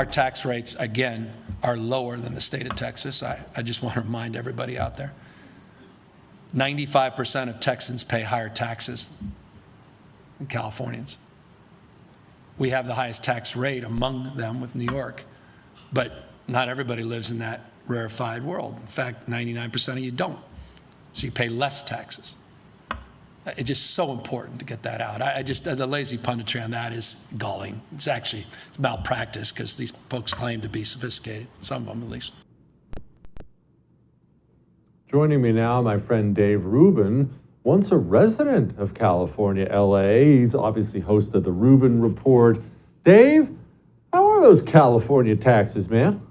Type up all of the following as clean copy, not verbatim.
Our tax rates, again, are lower than the state of Texas. I just want to remind everybody out there. 95% of Texans pay higher taxes than Californians. We have the highest tax rate among them with New York, but not everybody lives in that rarefied world. In fact, 99% of you don't. So you pay less taxes. It's just so important to get that out. The lazy punditry on that is galling. It's malpractice because these folks claim to be sophisticated, some of them at least. Joining me now, my friend Dave Rubin, once a resident of California, LA. He's obviously host of the Rubin Report. Dave, how are those California taxes, man?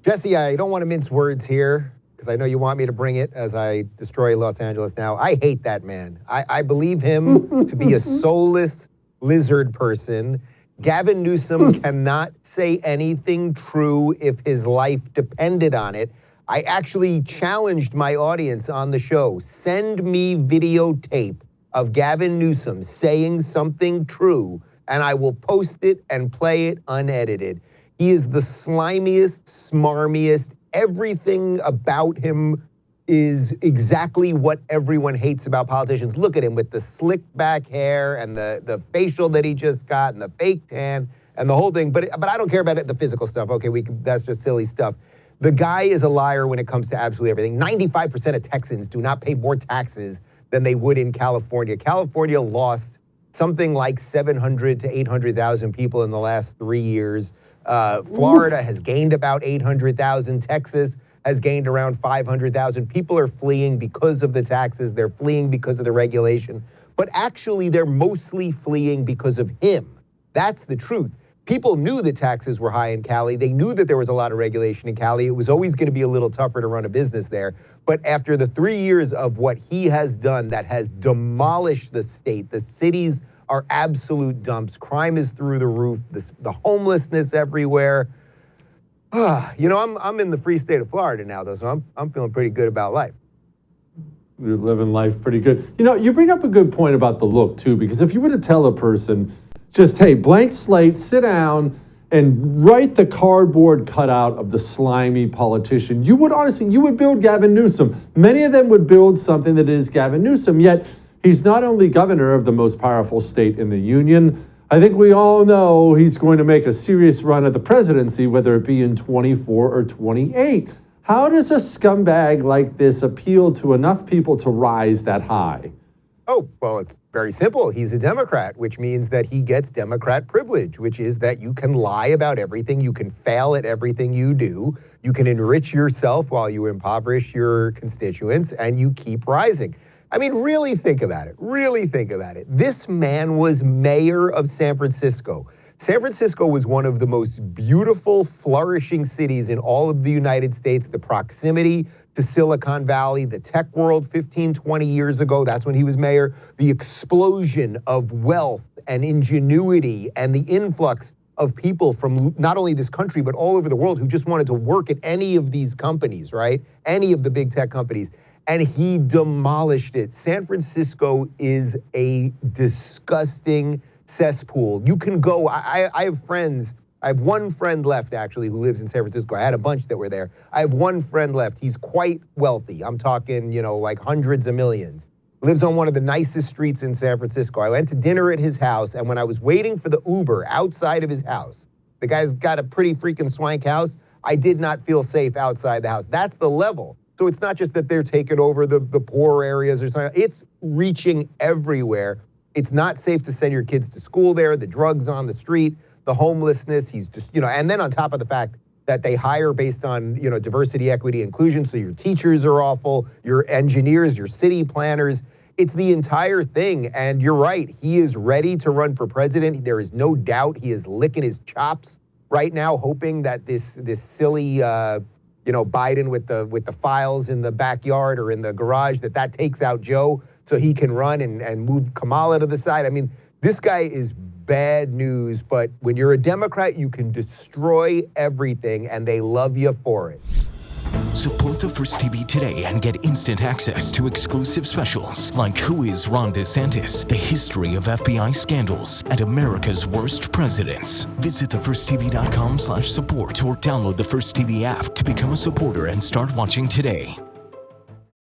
Jesse, I don't want to mince words here because I know you want me to bring it as I destroy Los Angeles now. I hate that man. I believe him to be a soulless lizard person. Gavin Newsom cannot say anything true if his life depended on it. I actually challenged my audience on the show. Send me videotape of Gavin Newsom saying something true, and I will post it and play it unedited. He is the slimiest, smarmiest. Everything about him is exactly what everyone hates about politicians. Look at him with the slicked back hair and the facial that he just got and the fake tan and the whole thing. But I don't care about it, the physical stuff. Okay, that's just silly stuff. The guy is a liar when it comes to absolutely everything. 95% of Texans do not pay more taxes than they would in California. California lost something like 700 to 800,000 people in the last 3 years. Florida has gained about 800,000. Texas has gained around 500,000. People are fleeing because of the taxes. They're fleeing because of the regulation. But actually, they're mostly fleeing because of him. That's the truth. People knew that taxes were high in Cali. They knew that there was a lot of regulation in Cali. It was always going to be a little tougher to run a business there. But after the 3 years of what he has done that has demolished the state, the cities are absolute dumps. Crime is through the roof. The homelessness everywhere. I'm in the free state of Florida now, though, so I'm feeling pretty good about life. You're living life pretty good. You bring up a good point about the look, too, because if you were to tell a person, just, hey, blank slate, sit down and write the cardboard cutout of the slimy politician, you would build Gavin Newsom. Many of them would build something that is Gavin Newsom, yet he's not only governor of the most powerful state in the union. I think we all know he's going to make a serious run at the presidency, whether it be in 24 or 28. How does a scumbag like this appeal to enough people to rise that high? Oh, well, it's very simple. He's a Democrat, which means that he gets Democrat privilege, which is that you can lie about everything. You can fail at everything you do. You can enrich yourself while you impoverish your constituents, and you keep rising. I mean, really think about it. Really think about it. This man was mayor of San Francisco. San Francisco was one of the most beautiful, flourishing cities in all of the United States. The proximity to Silicon Valley, the tech world 15, 20 years ago, that's when he was mayor. The explosion of wealth and ingenuity and the influx of people from not only this country, but all over the world who just wanted to work at any of these companies, right? Any of the big tech companies. And he demolished it. San Francisco is a disgusting cesspool. You can go, I have friends, I have one friend left actually who lives in San Francisco. I had a bunch that were there. I have one friend left. He's quite wealthy. I'm talking, like hundreds of millions. Lives on one of the nicest streets in San Francisco. I went to dinner at his house, and when I was waiting for the Uber outside of his house, the guy's got a pretty freaking swank house. I did not feel safe outside the house. That's the level. So it's not just that they're taking over the poor areas or something. It's reaching everywhere. It's not safe to send your kids to school there. The drugs on the street, the homelessness. He's just, and then on top of the fact that they hire based on, diversity, equity, inclusion. So your teachers are awful, your engineers, your city planners. It's the entire thing. And you're right. He is ready to run for president. There is no doubt he is licking his chops right now, hoping that this silly, Biden with the files in the backyard or in the garage, that takes out Joe so he can run and move Kamala to the side. I mean, this guy is bad news, but when you're a Democrat, you can destroy everything and they love you for it. Support the First TV today and get instant access to exclusive specials like Who is Ron DeSantis, The History of FBI Scandals, and America's Worst Presidents. Visit thefirsttv.com/support or download the First TV app to become a supporter and start watching today.